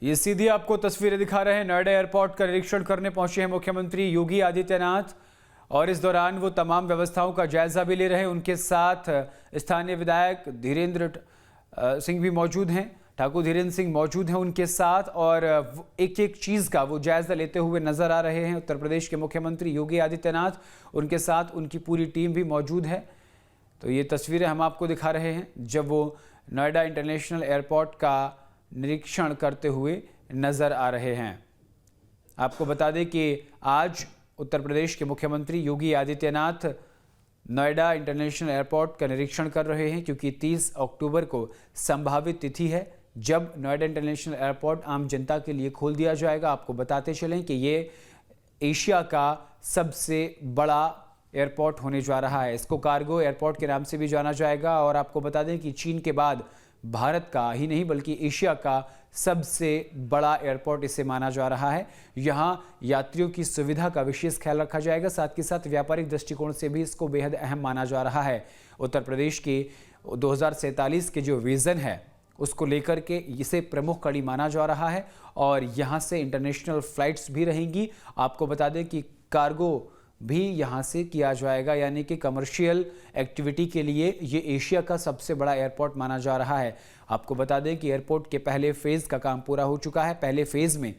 ये सीधी आपको तस्वीरें दिखा रहे हैं। नोएडा एयरपोर्ट का निरीक्षण करने पहुंचे हैं मुख्यमंत्री योगी आदित्यनाथ और इस दौरान वो तमाम व्यवस्थाओं का जायजा भी ले रहे हैं। उनके साथ स्थानीय विधायक धीरेन्द्र सिंह भी मौजूद हैं। ठाकुर धीरेन्द्र सिंह मौजूद हैं उनके साथ और एक एक चीज़ का वो जायजा लेते हुए नजर आ रहे हैं। उत्तर प्रदेश के मुख्यमंत्री योगी आदित्यनाथ, उनके साथ उनकी पूरी टीम भी मौजूद है। तो ये तस्वीरें हम आपको दिखा रहे हैं जब वो नोएडा इंटरनेशनल एयरपोर्ट का निरीक्षण करते हुए नजर आ रहे हैं। आपको बता दें कि आज उत्तर प्रदेश के मुख्यमंत्री योगी आदित्यनाथ नोएडा इंटरनेशनल एयरपोर्ट का निरीक्षण कर रहे हैं, क्योंकि 30 अक्टूबर को संभावित तिथि है जब नोएडा इंटरनेशनल एयरपोर्ट आम जनता के लिए खोल दिया जाएगा। आपको बताते चलें कि ये एशिया का सबसे बड़ा एयरपोर्ट होने जा रहा है। इसको कार्गो एयरपोर्ट के नाम से भी जाना जाएगा और आपको बता दें कि चीन के बाद भारत का ही नहीं बल्कि एशिया का सबसे बड़ा एयरपोर्ट इसे माना जा रहा है। यहाँ यात्रियों की सुविधा का विशेष ख्याल रखा जाएगा, साथ के साथ व्यापारिक दृष्टिकोण से भी इसको बेहद अहम माना जा रहा है। उत्तर प्रदेश के 2047 के जो विजन है उसको लेकर के इसे प्रमुख कड़ी माना जा रहा है और यहाँ से इंटरनेशनल फ्लाइट्स भी रहेंगी। आपको बता दें कि कार्गो भी यहाँ से किया जाएगा, यानी कि कमर्शियल एक्टिविटी के लिए ये एशिया का सबसे बड़ा एयरपोर्ट माना जा रहा है। आपको बता दें कि एयरपोर्ट के पहले फेज़ का काम पूरा हो चुका है। पहले फेज़ में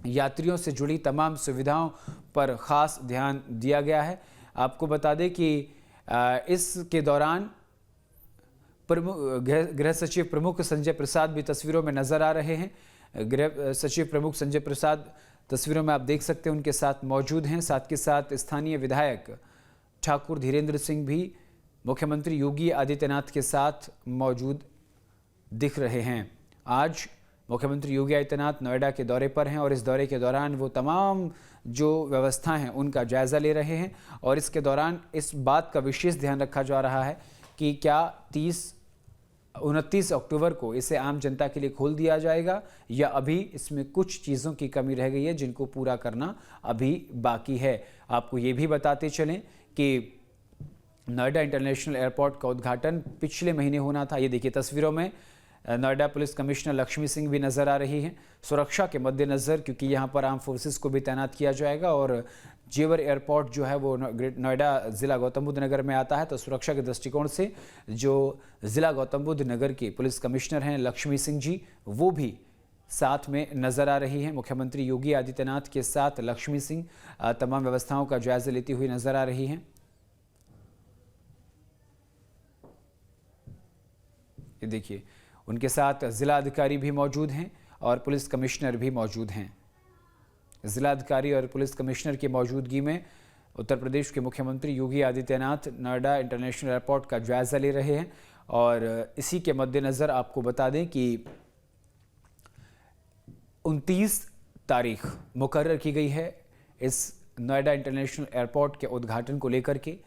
यात्रियों से जुड़ी तमाम सुविधाओं पर ख़ास ध्यान दिया गया है। आपको बता दें कि इसके दौरान गृह सचिव प्रमुख संजय प्रसाद भी तस्वीरों में नज़र आ रहे हैं। गृह सचिव प्रमुख संजय प्रसाद तस्वीरों में आप देख सकते हैं, उनके साथ मौजूद हैं। साथ के साथ स्थानीय विधायक ठाकुर धीरेन्द्र सिंह भी मुख्यमंत्री योगी आदित्यनाथ के साथ मौजूद दिख रहे हैं। आज मुख्यमंत्री योगी आदित्यनाथ नोएडा के दौरे पर हैं और इस दौरे के दौरान वो तमाम जो व्यवस्थाएं हैं उनका जायज़ा ले रहे हैं और इसके दौरान इस बात का विशेष ध्यान रखा जा रहा है कि क्या 29 अक्टूबर को इसे आम जनता के लिए खोल दिया जाएगा या अभी इसमें कुछ चीज़ों की कमी रह गई है जिनको पूरा करना अभी बाकी है। आपको ये भी बताते चलें कि नोएडा इंटरनेशनल एयरपोर्ट का उद्घाटन पिछले महीने होना था। ये देखिए तस्वीरों में नोएडा पुलिस कमिश्नर लक्ष्मी सिंह भी नज़र आ रही हैं। सुरक्षा के मद्देनज़र, क्योंकि यहाँ पर आर्म फोर्सेस को भी तैनात किया जाएगा और जेवर एयरपोर्ट जो है वो नोएडा ज़िला गौतम बुद्ध नगर में आता है, तो सुरक्षा के दृष्टिकोण से जो ज़िला गौतम बुद्ध नगर के पुलिस कमिश्नर हैं लक्ष्मी सिंह जी, वो भी साथ में नज़र आ रही हैं। मुख्यमंत्री योगी आदित्यनाथ के साथ लक्ष्मी सिंह तमाम व्यवस्थाओं का जायज़ा लेती हुई नज़र आ रही हैं। ये देखिए उनके साथ जिला अधिकारी भी मौजूद हैं और पुलिस कमिश्नर भी मौजूद हैं। जिला अधिकारी और पुलिस कमिश्नर की मौजूदगी में उत्तर प्रदेश के मुख्यमंत्री योगी आदित्यनाथ नोएडा इंटरनेशनल एयरपोर्ट का जायज़ा ले रहे हैं और इसी के मद्देनज़र आपको बता दें कि 29 तारीख मुकर्रर की गई है इस नोएडा इंटरनेशनल एयरपोर्ट के उद्घाटन को लेकर के,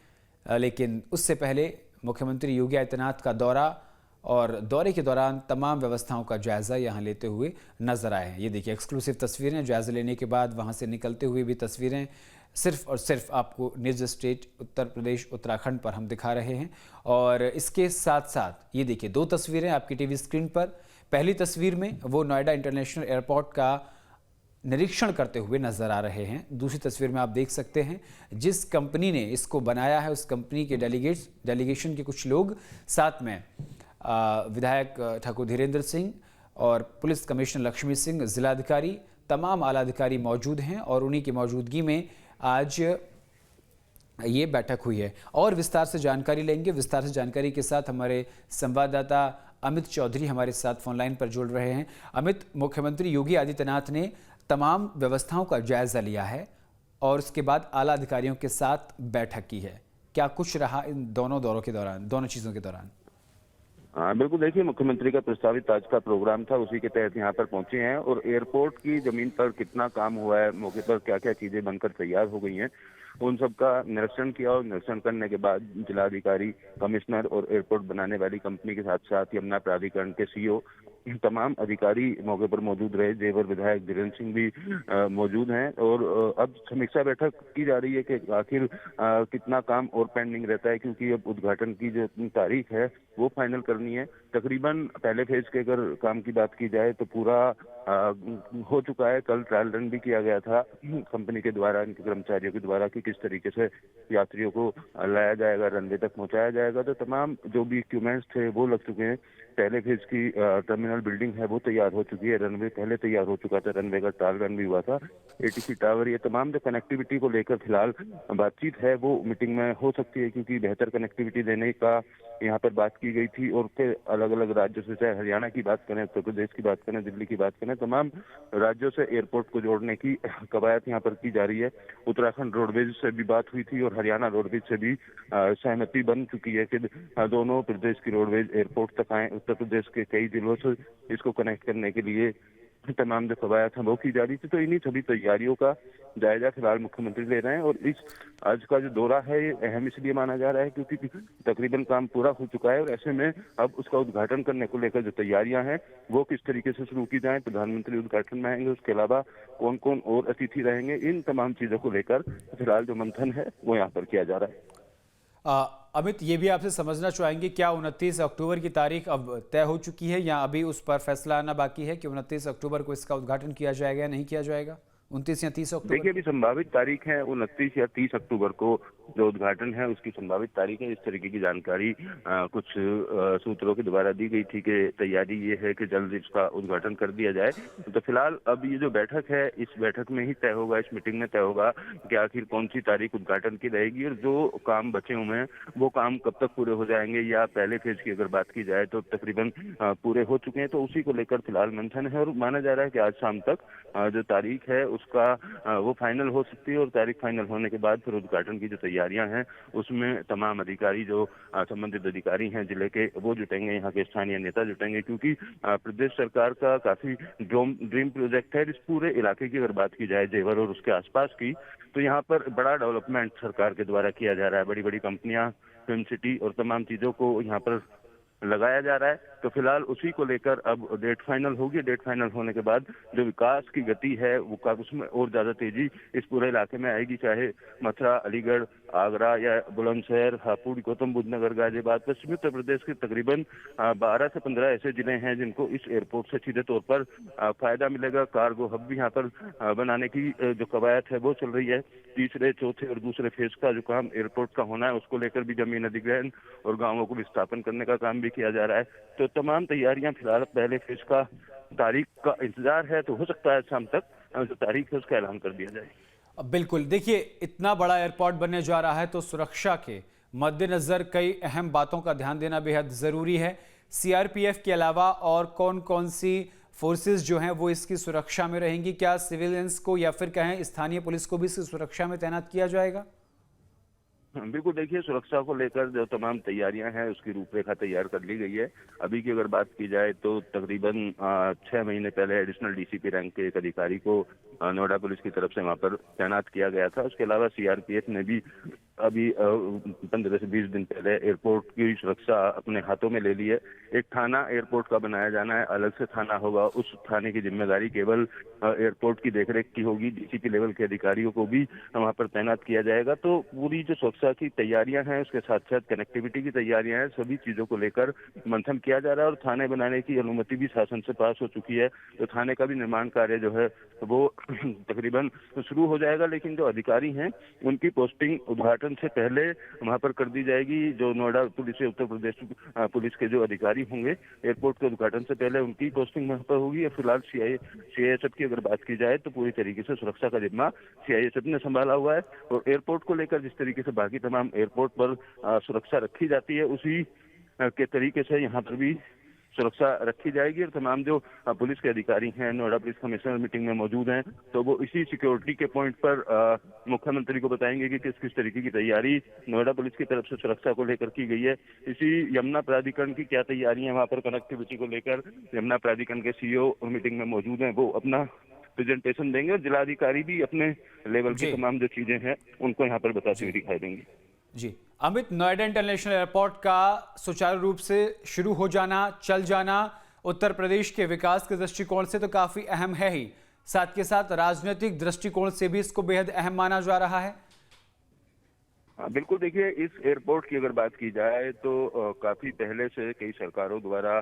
लेकिन उससे पहले मुख्यमंत्री योगी आदित्यनाथ का दौरा और दौरे के दौरान तमाम व्यवस्थाओं का जायज़ा यहाँ लेते हुए नजर आए हैं। ये देखिए एक्सक्लूसिव तस्वीरें, जायज़ा लेने के बाद वहाँ से निकलते हुए भी तस्वीरें सिर्फ और सिर्फ आपको निज स्टेट उत्तर प्रदेश उत्तराखंड पर हम दिखा रहे हैं। और इसके साथ साथ ये देखिए दो तस्वीरें आपकी टीवी स्क्रीन पर। पहली तस्वीर में वो नोएडा इंटरनेशनल एयरपोर्ट का निरीक्षण करते हुए नजर आ रहे हैं। दूसरी तस्वीर में आप देख सकते हैं जिस कंपनी ने इसको बनाया है उस कंपनी के डेलीगेशन के कुछ लोग, साथ में विधायक ठाकुर धीरेन्द्र सिंह और पुलिस कमिश्नर लक्ष्मी सिंह, जिलाधिकारी, तमाम आला अधिकारी मौजूद हैं और उन्हीं की मौजूदगी में आज ये बैठक हुई है। और विस्तार से जानकारी लेंगे। विस्तार से जानकारी के साथ हमारे संवाददाता अमित चौधरी हमारे साथ फोनलाइन पर जुड़ रहे हैं। अमित, मुख्यमंत्री योगी आदित्यनाथ ने तमाम व्यवस्थाओं का जायज़ा लिया है और उसके बाद आला अधिकारियों के साथ बैठक की है। क्या कुछ रहा इन दोनों दौरों के दौरान, दोनों चीज़ों के दौरान? हाँ बिल्कुल, देखिए मुख्यमंत्री का प्रस्तावित आज का प्रोग्राम था, उसी के तहत यहाँ पर पहुंचे हैं और एयरपोर्ट की जमीन पर कितना काम हुआ है, मौके पर क्या क्या चीजें बनकर तैयार हो गई हैं, उन सब का निरीक्षण किया और निरीक्षण करने के बाद जिलाधिकारी, कमिश्नर और एयरपोर्ट बनाने वाली कंपनी के साथ साथ यमुना प्राधिकरण के सीईओ तमाम अधिकारी मौके पर मौजूद रहे। जेवर विधायक धीरेन्द्र सिंह भी मौजूद हैं और अब समीक्षा बैठक की जा रही है कि आखिर कितना काम और पेंडिंग रहता है, क्योंकि अब उद्घाटन की जो तारीख है वो फाइनल करनी है। तकरीबन पहले फेज के अगर काम की बात की जाए तो पूरा हो चुका है। कल ट्रायल रन भी किया गया था कंपनी के द्वारा, इनके कर्मचारियों के द्वारा, कि किस तरीके से यात्रियों को लाया जाएगा, रनवे तक पहुंचाया जाएगा। तो तमाम जो भी इक्विपमेंट्स थे वो लग चुके हैं। पहले फेज की टर्मिनल बिल्डिंग है वो तैयार हो चुकी है, रनवे पहले तैयार हो चुका था, रनवे का ट्रायल रन भी हुआ था, एटीसी टावर, ये तमाम जो कनेक्टिविटी को लेकर फिलहाल बातचीत है वो मीटिंग में हो सकती है, क्योंकि बेहतर कनेक्टिविटी देने का यहाँ पर बात की गई थी। और फिर अलग अलग राज्यों से, चाहे हरियाणा की बात करें, उत्तर प्रदेश की बात करें, दिल्ली की बात करें, तमाम राज्यों से एयरपोर्ट को जोड़ने की कवायद यहाँ पर की जा रही है। उत्तराखंड रोडवेज से भी बात हुई थी और हरियाणा रोडवेज से भी सहमति बन चुकी है कि दोनों प्रदेश की रोडवेज एयरपोर्ट तक आए। उत्तर प्रदेश के कई जिलों से इसको कनेक्ट करने के लिए तमाम जो कवायद है वो की जा रही थी। तो इन्हीं सभी तैयारियों का जायजा फिलहाल मुख्यमंत्री ले रहे हैं। और इस आज का जो दौरा है ये अहम इसलिए माना जा रहा है क्योंकि तकरीबन काम पूरा हो चुका है, और ऐसे में अब उसका उद्घाटन करने को लेकर जो तैयारियां हैं वो किस तरीके से शुरू की जाएं। प्रधानमंत्री उद्घाटन में आएंगे, उसके अलावा कौन कौन और अतिथि रहेंगे, इन तमाम चीजों को लेकर फिलहाल जो मंथन है वो यहाँ पर किया जा रहा है। अमित, ये भी आपसे समझना चाहेंगे, क्या 29 अक्टूबर की तारीख अब तय हो चुकी है या अभी उस पर फैसला आना बाकी है कि 29 अक्टूबर को इसका उद्घाटन किया जाएगा या नहीं किया जाएगा? 29 या 30 अक्टूबर? देखिए, अभी संभावित तारीख है 29 या 30 अक्टूबर को जो उद्घाटन है उसकी संभावित तारीख है। इस तरीके की जानकारी कुछ सूत्रों के द्वारा दी गई थी कि तैयारी ये है कि जल्द इसका उद्घाटन कर दिया जाए। तो फिलहाल अब ये जो बैठक है, इस बैठक में ही तय होगा, इस मीटिंग में तय होगा कि आखिर कौन सी तारीख उद्घाटन की रहेगी, और जो काम बचे हुए हैं वो काम कब तक पूरे हो जाएंगे, या पहले फेज की अगर बात की जाए तो तकरीबन पूरे हो चुके हैं। तो उसी को लेकर फिलहाल मंथन है, और माना जा रहा है कि आज शाम तक जो तारीख है उसका वो फाइनल हो सकती है। और तारीख फाइनल होने के बाद फिर उद्घाटन की जो तैयारियां हैं उसमें तमाम अधिकारी, जो संबंधित अधिकारी हैं जिले के, वो जुटेंगे, यहाँ के स्थानीय नेता जुटेंगे, क्योंकि प्रदेश सरकार का काफी ड्रीम प्रोजेक्ट है। इस पूरे इलाके की अगर बात की जाए, जेवर और उसके आसपास की, तो यहाँ पर बड़ा डेवलपमेंट सरकार के द्वारा किया जा रहा है। बड़ी बड़ी कंपनियां, फिल्म सिटी और तमाम चीजों को यहाँ पर लगाया जा रहा है। तो फिलहाल उसी को लेकर अब डेट फाइनल होगी। डेट फाइनल होने के बाद जो विकास की गति है वो उसमें और ज्यादा तेजी इस पूरे इलाके में आएगी, चाहे मथुरा, अलीगढ़, आगरा या बुलंदशहर, हापुड़, गौतम बुद्ध नगर, गाजियाबाद। पश्चिमी उत्तर प्रदेश के तकरीबन 12 से 15 ऐसे जिले हैं जिनको इस एयरपोर्ट से सीधे तौर पर फायदा मिलेगा। कार्गो हब भी यहाँ पर बनाने की जो कवायद है वो चल रही है। तीसरे, चौथे और दूसरे फेज का जो काम एयरपोर्ट का होना है उसको लेकर भी जमीन अधिग्रहण और गांवों को विस्थापन करने का काम भी किया जा रहा है। तो तमाम तैयारियां फिलहाल पहले फेज का तारीख का इंतजार है, तो हो सकता है शाम तक जो तारीख है उसका ऐलान कर दिया जाए। बिल्कुल, देखिए, इतना बड़ा एयरपोर्ट बनने जा रहा है तो सुरक्षा के मद्देनजर कई अहम बातों का ध्यान देना बेहद जरूरी है। सीआरपीएफ के अलावा और कौन कौन सी फोर्सेस जो हैं वो इसकी सुरक्षा में रहेंगी? क्या सिविलियंस को या फिर कहें स्थानीय पुलिस को भी इसकी सुरक्षा में तैनात किया जाएगा? बिल्कुल, देखिए, सुरक्षा को लेकर जो तमाम तैयारियां हैं उसकी रूपरेखा तैयार कर ली गई है। अभी की अगर बात की जाए तो तकरीबन 6 महीने पहले एडिशनल डीसीपी रैंक के एक अधिकारी को नोएडा पुलिस की तरफ से वहां पर तैनात किया गया था। उसके अलावा सीआरपीएफ ने भी अभी 15 से 20 दिन पहले एयरपोर्ट की सुरक्षा अपने हाथों में ले ली है। एक थाना एयरपोर्ट का बनाया जाना है, अलग से थाना होगा। उस थाने की जिम्मेदारी केवल एयरपोर्ट की देखरेख की होगी। डीसीपी लेवल के अधिकारियों को भी वहां पर तैनात किया जाएगा। तो पूरी जो सुरक्षा की तैयारियां हैं, उसके साथ साथ कनेक्टिविटी की तैयारियां हैं, सभी चीजों को लेकर मंथन किया जा रहा है। और थाने बनाने की अनुमति भी शासन से पास हो चुकी है। तो थाने का भी निर्माण कार्य जो है वो तकरीबन शुरू हो जाएगा। लेकिन जो अधिकारी हैं उनकी पोस्टिंग उद्घाटन से पहले वहां पर कर दी जाएगी। जो नोएडा पुलिस या उत्तर प्रदेश पुलिस के जो अधिकारी होंगे एयरपोर्ट के उद्घाटन से पहले उनकी पोस्टिंग वहां पर होगी। फिलहाल सीआईएसएफ की अगर बात की जाए तो पूरी तरीके से सुरक्षा का जिम्मा सीआईएसएफ ने संभाला हुआ है। और एयरपोर्ट को लेकर जिस तरीके से बाकी तमाम एयरपोर्ट पर सुरक्षा रखी जाती है उसी के तरीके से यहाँ पर भी सुरक्षा रखी जाएगी। और तमाम जो पुलिस के अधिकारी हैं, नोएडा पुलिस कमिश्नर मीटिंग में मौजूद हैं, तो वो इसी सिक्योरिटी के पॉइंट पर मुख्यमंत्री को बताएंगे कि किस किस तरीके की तैयारी नोएडा पुलिस की तरफ से सुरक्षा को लेकर की गई है। इसी यमुना प्राधिकरण की क्या तैयारी है वहां पर कनेक्टिविटी को लेकर, यमुना प्राधिकरण के सीईओ मीटिंग में मौजूद हैं, वो अपना प्रेजेंटेशन देंगे। और जिलाधिकारी भी अपने लेवल की तमाम जो चीजें हैं उनको यहाँ पर बताते हुए दिखाई देंगे। जी अमित, नोएडा इंटरनेशनल एयरपोर्ट का सुचारू रूप से शुरू हो जाना, चल जाना उत्तर प्रदेश के विकास के दृष्टिकोण से तो काफी अहम है ही, साथ के साथ राजनीतिक दृष्टिकोण से भी इसको बेहद अहम माना जा रहा है। हाँ, बिल्कुल देखिए, इस एयरपोर्ट की अगर बात की जाए तो काफ़ी पहले से कई सरकारों द्वारा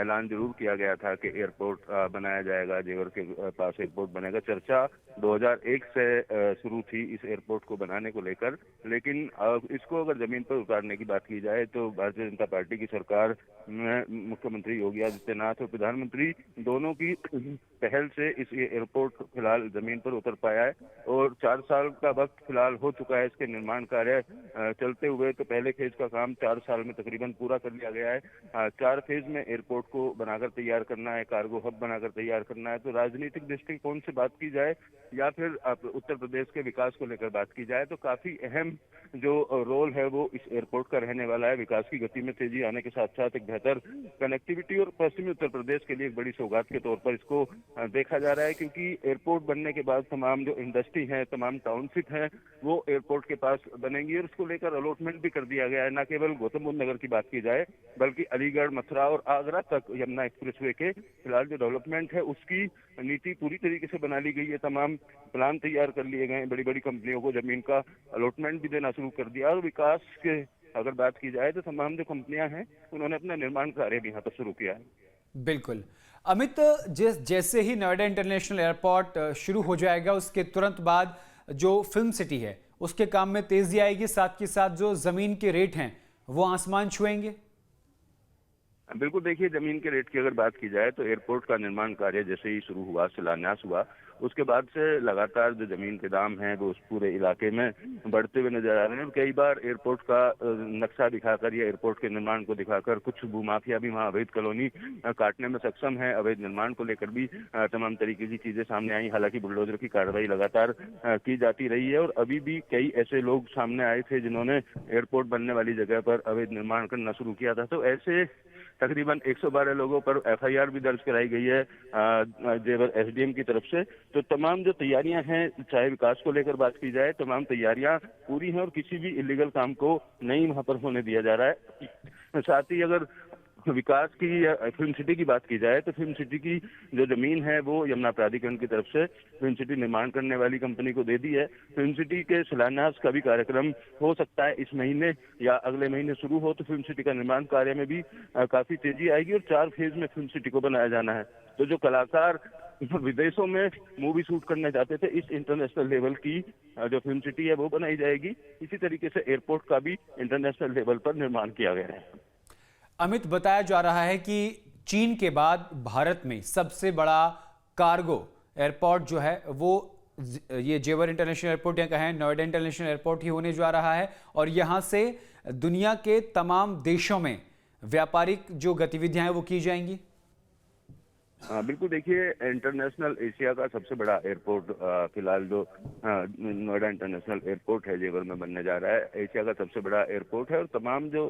ऐलान जरूर किया गया था कि एयरपोर्ट बनाया जाएगा, जेवर के पास एयरपोर्ट बनेगा। चर्चा 2001 से शुरू थी इस एयरपोर्ट को बनाने को लेकर, लेकिन इसको अगर जमीन पर उतारने की बात की जाए तो भारतीय जनता पार्टी की सरकार में मुख्यमंत्री योगी आदित्यनाथ और प्रधानमंत्री दोनों की पहल से इस एयरपोर्ट फिलहाल जमीन पर उतर पाया है और 4 साल का वक्त फिलहाल हो चुका है इसके निर्माण कार्य चलते हुए। तो पहले फेज का काम 4 साल में तकरीबन पूरा कर लिया गया है। 4 फेज में एयरपोर्ट को बनाकर तैयार करना है, कार्गो हब बनाकर तैयार करना है। तो राजनीतिक दृष्टिकोण से बात की जाए या फिर उत्तर प्रदेश के विकास को लेकर बात की जाए तो काफी अहम जो रोल है वो इस एयरपोर्ट का रहने वाला है। विकास की गति में तेजी आने के साथ साथ एक बेहतर कनेक्टिविटी और पश्चिमी उत्तर प्रदेश के लिए एक बड़ी सौगात के तौर पर इसको देखा जा रहा है, क्योंकि एयरपोर्ट बनने के बाद तमाम जो इंडस्ट्री है, तमाम टाउनशिप है, वो एयरपोर्ट के पास बनेंगी और इसको लेकर अलॉटमेंट भी कर दिया गया है। न केवल गौतम बुद्ध नगर की बात की जाए बल्कि अलीगढ़, मथुरा और आगरा तक यमुना एक्सप्रेसवे के फिलहाल जो डेवलपमेंट है उसकी नीति पूरी तरीके से बना ली गई है। तमाम प्लान तैयार कर लिए गए, बड़ी बड़ी कंपनियों को जमीन का अलॉटमेंट भी देना शुरू कर दिया और विकास के अगर बात की जाए तो तमाम जो कंपनियां हैं उन्होंने अपना निर्माण कार्य भी यहाँ पर शुरू किया है। बिल्कुल अमित, जैसे ही नोएडा इंटरनेशनल एयरपोर्ट शुरू हो जाएगा उसके तुरंत बाद जो फिल्म सिटी है उसके काम में तेजी आएगी, साथ के साथ जो जमीन के रेट हैं वो आसमान छुएंगे। बिल्कुल देखिए, जमीन के रेट की अगर बात की जाए तो एयरपोर्ट का निर्माण कार्य जैसे ही शुरू हुआ, शिलान्यास हुआ, उसके बाद से लगातार जो जमीन के दाम हैं वो उस पूरे इलाके में बढ़ते हुए नजर आ रहे हैं। और कई बार एयरपोर्ट का नक्शा दिखाकर या एयरपोर्ट के निर्माण को दिखाकर कुछ भूमाफिया भी वहाँ अवैध कॉलोनी काटने में सक्षम है। अवैध निर्माण को लेकर भी तमाम तरीके की चीजें सामने आई। हालांकि बुलडोजर की कार्रवाई लगातार की जाती रही है और अभी भी कई ऐसे लोग सामने आए थे जिन्होंने एयरपोर्ट बनने वाली जगह पर अवैध निर्माण करना शुरू किया था। तो ऐसे तकरीबन 112 लोगों पर एफआईआर भी दर्ज कराई गई है जेवर एसडीएम की तरफ से। तो तमाम जो तैयारियां हैं, चाहे विकास को लेकर बात की जाए, तमाम तैयारियां पूरी हैं और किसी भी इलीगल काम को नहीं वहां पर होने दिया जा रहा है। साथ ही अगर विकास की या फिल्म सिटी की बात की जाए तो फिल्म सिटी की जो जमीन है वो यमुना प्राधिकरण की तरफ से फिल्म सिटी निर्माण करने वाली कंपनी को दे दी है। फिल्म सिटी के शिलान्यास का भी कार्यक्रम हो सकता है इस महीने या अगले महीने शुरू हो, तो फिल्म सिटी का निर्माण कार्य में भी काफी तेजी आएगी और 4 फेज में फिल्म सिटी को बनाया जाना है। तो जो कलाकार विदेशों में मूवी शूट करने जाते थे, इस इंटरनेशनल लेवल की जो फिल्म सिटी है वो बनाई जाएगी। इसी तरीके से एयरपोर्ट का भी इंटरनेशनल लेवल पर निर्माण किया गया है। अमित, बताया जा रहा है कि चीन के बाद भारत में सबसे बड़ा कार्गो एयरपोर्ट जो है वो ये जेवर इंटरनेशनल एयरपोर्ट या कहें नोएडा इंटरनेशनल एयरपोर्ट ही होने जा रहा है और यहां से दुनिया के तमाम देशों में व्यापारिक जो गतिविधियां हैं वो की जाएंगी। हाँ बिल्कुल देखिए, इंटरनेशनल एशिया का सबसे बड़ा एयरपोर्ट फिलहाल जो नोएडा इंटरनेशनल एयरपोर्ट है जेवर में बनने जा रहा है, एशिया का सबसे बड़ा एयरपोर्ट है और तमाम जो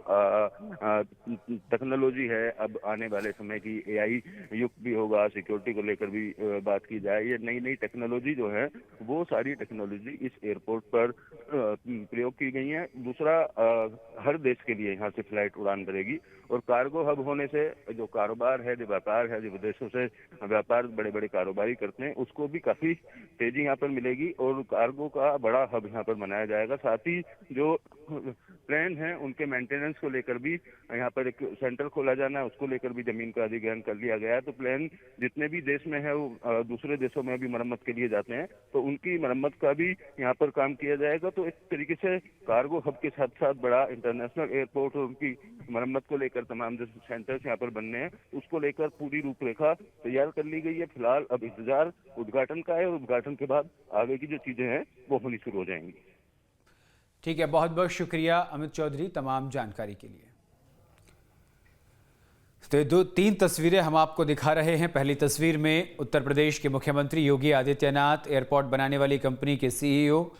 टेक्नोलॉजी है अब आने वाले समय की एआई युग भी होगा। सिक्योरिटी को लेकर भी बात की जाए, ये नई नई टेक्नोलॉजी जो है वो सारी टेक्नोलॉजी इस एयरपोर्ट पर प्रयोग की गई है। दूसरा, हर देश के लिए यहाँ से फ्लाइट उड़ान भरेगी और कार्गो हब होने से जो कारोबार है, जो व्यापार है, जो विदेशों से व्यापार बड़े बड़े कारोबारी करते हैं, उसको भी काफी तेजी यहाँ पर मिलेगी और कार्गो का बड़ा हब यहाँ पर बनाया जाएगा। साथ ही जो प्लेन है उनके मेंटेनेंस को लेकर भी यहाँ पर एक सेंटर खोला जाना है, उसको लेकर भी जमीन का अधिग्रहण कर लिया गया है। तो प्लेन जितने भी देश में है वो दूसरे देशों में भी मरम्मत के लिए जाते हैं, तो उनकी मरम्मत का भी यहाँ पर काम किया जाएगा। तो इस तरीके से कार्गो हब के साथ साथ बड़ा इंटरनेशनल एयरपोर्ट और उनकी मरम्मत को लेकर तमाम जो सेंटर्स यहाँ पर बनने हैं उसको लेकर पूरी रूपरेखा तैयार कर ली गई है। फिलहाल अब इंतजार उद्घाटन का है और उद्घाटन के बाद आगे की जो चीजें हैं वो होनी शुरू हो जाएंगी। ठीक है, बहुत बहुत शुक्रिया अमित चौधरी तमाम जानकारी के लिए। तो 3 तस्वीरें हम आपको दिखा रहे हैं। पहली तस्वीर में उत्तर प्रदेश के मुख्यमंत्री योगी आदित्यनाथ, एयरपोर्ट बनाने वाली कंपनी के सीईओ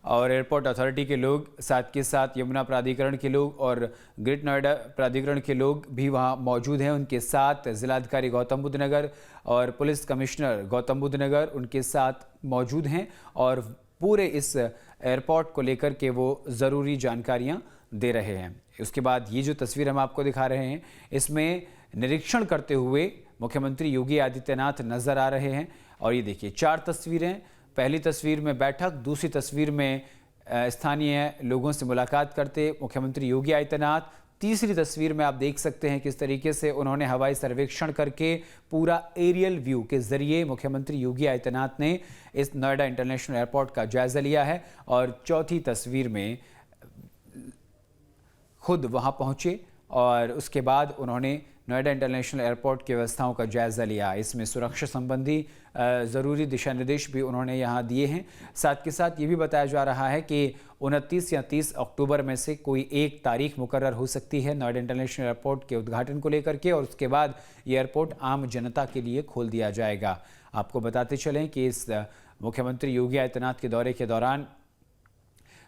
और एयरपोर्ट अथॉरिटी के लोग, साथ के साथ यमुना प्राधिकरण के लोग और ग्रेट नोएडा प्राधिकरण के लोग भी वहां मौजूद हैं। उनके साथ जिलाधिकारी गौतम बुद्ध नगर और पुलिस कमिश्नर गौतम बुद्ध नगर उनके साथ मौजूद हैं और पूरे इस एयरपोर्ट को लेकर के वो ज़रूरी जानकारियां दे रहे हैं। उसके बाद ये जो तस्वीर हम आपको दिखा रहे हैं इसमें निरीक्षण करते हुए मुख्यमंत्री योगी आदित्यनाथ नजर आ रहे हैं। और ये देखिए 4 तस्वीरें, पहली तस्वीर में बैठक, दूसरी तस्वीर में स्थानीय लोगों से मुलाकात करते मुख्यमंत्री योगी आदित्यनाथ। तीसरी तस्वीर में आप देख सकते हैं किस तरीके से उन्होंने हवाई सर्वेक्षण करके पूरा एरियल व्यू के जरिए मुख्यमंत्री योगी आदित्यनाथ ने इस नोएडा इंटरनेशनल एयरपोर्ट का जायजा लिया है। और चौथी तस्वीर में खुद वहां पहुंचे और उसके बाद उन्होंने नोएडा इंटरनेशनल एयरपोर्ट की व्यवस्थाओं का जायजा लिया। इसमें सुरक्षा संबंधी ज़रूरी दिशा निर्देश भी उन्होंने यहां दिए हैं। साथ के साथ ये भी बताया जा रहा है कि 29 या 30 अक्टूबर में से कोई एक तारीख मुकर्रर हो सकती है नोएडा इंटरनेशनल एयरपोर्ट के उद्घाटन को लेकर के, और उसके बाद ये एयरपोर्ट आम जनता के लिए खोल दिया जाएगा। आपको बताते चलें कि इस मुख्यमंत्री योगी आदित्यनाथ के दौरे के दौरान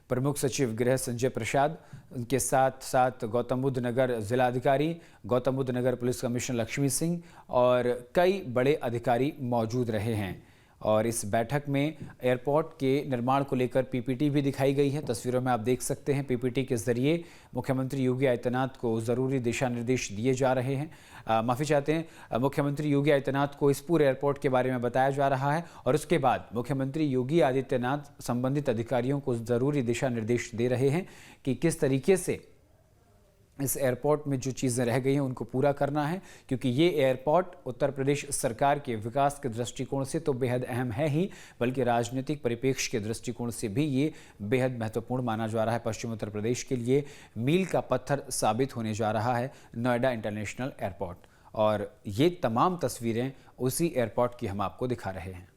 प्रमुख सचिव गृह संजय प्रसाद, उनके साथ साथ गौतम बुद्ध नगर जिलाधिकारी, गौतम बुद्ध नगर पुलिस कमिश्नर लक्ष्मी सिंह और कई बड़े अधिकारी मौजूद रहे हैं। और इस बैठक में एयरपोर्ट के निर्माण को लेकर पीपीटी भी दिखाई गई है। तस्वीरों में आप देख सकते हैं पीपीटी के जरिए मुख्यमंत्री योगी आदित्यनाथ को ज़रूरी दिशा निर्देश दिए जा रहे हैं। माफ़ी चाहते हैं, मुख्यमंत्री योगी आदित्यनाथ को इस पूरे एयरपोर्ट के बारे में बताया जा रहा है और उसके बाद मुख्यमंत्री योगी आदित्यनाथ संबंधित अधिकारियों को ज़रूरी दिशा निर्देश दे रहे हैं कि किस तरीके से इस एयरपोर्ट में जो चीज़ें रह गई हैं उनको पूरा करना है, क्योंकि ये एयरपोर्ट उत्तर प्रदेश सरकार के विकास के दृष्टिकोण से तो बेहद अहम है ही, बल्कि राजनीतिक परिप्रेक्ष्य के दृष्टिकोण से भी ये बेहद महत्वपूर्ण माना जा रहा है। पश्चिम उत्तर प्रदेश के लिए मील का पत्थर साबित होने जा रहा है नोएडा इंटरनेशनल एयरपोर्ट, और ये तमाम तस्वीरें उसी एयरपोर्ट की हम आपको दिखा रहे हैं।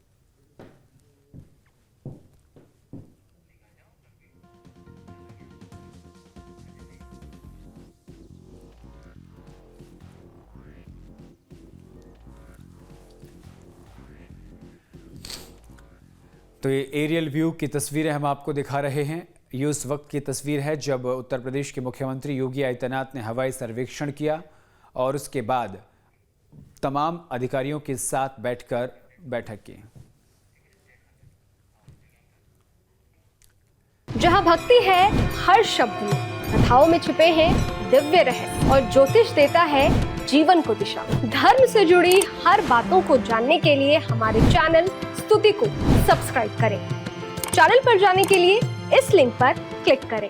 तो ये एरियल व्यू की तस्वीरें हम आपको दिखा रहे हैं। ये उस वक्त की तस्वीर है जब उत्तर प्रदेश के मुख्यमंत्री योगी आदित्यनाथ ने हवाई सर्वेक्षण किया और उसके बाद तमाम अधिकारियों के साथ बैठकर बैठक की। जहां भक्ति है हर शब्द में, कथाओं में छिपे हैं दिव्य रहस्य और ज्योतिष देता है जीवन को दिशा। धर्म से जुड़ी हर बातों को जानने के लिए हमारे चैनल स्तुति को सब्सक्राइब करें। चैनल पर जाने के लिए इस लिंक पर क्लिक करें।